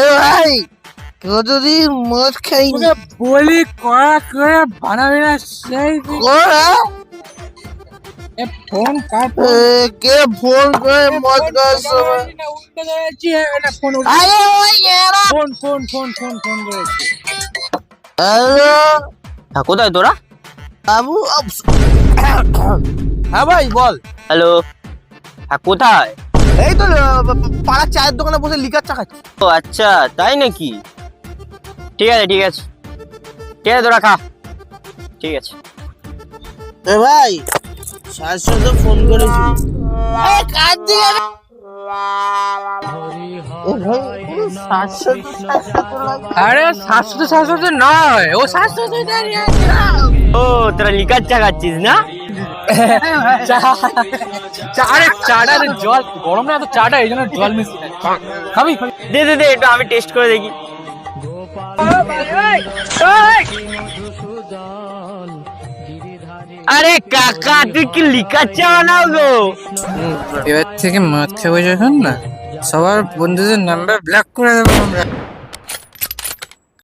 এ ভাই কতদিন মদ খাইনি বলি করা করে বানাবি না সেই করা ফোন কার কে ফোন করে মদ খাওয়ার সময় আরে ওই এরা phone phone phone phone phone করেছি। হ্যালো হ্যাঁ, কোথায় তোরা? বাবু হ্যাঁ ভাই বল। হ্যালো, হ্যাঁ কোথায়? এই তো পাড়ার চায়ের দোকানে বসে লিকার চা খাচ্ছি। ও আচ্ছা, তাই নাকি? ঠিক আছে ঠিক আছে ঠিক আছে, তোরা খা। ঠিক আছে। এ ভাই শাশুড়ি ফোন করেছিল। এ কার দিকে রে? এ ভাই শাশুড়ি আরে শাশুড়ি শাশুড়ি নয়, ও শাশুড়ি দাঁড়িয়ে আছে। ও তোরা লিকার চা খাচ্ছিস না? আরে চাটা জল গরম না তো, চাটা এই জন্য জল মিশিয়ে খাবি। দে দে দে, একটু আমি টেস্ট করে দেখি। আরে কাকা, তুই কি লিকার চা বানাও গো? এবার থেকে মদ খাবো যখন না, সবার বন্ধুদের নাম্বার ব্লক করে দেবো আমরা।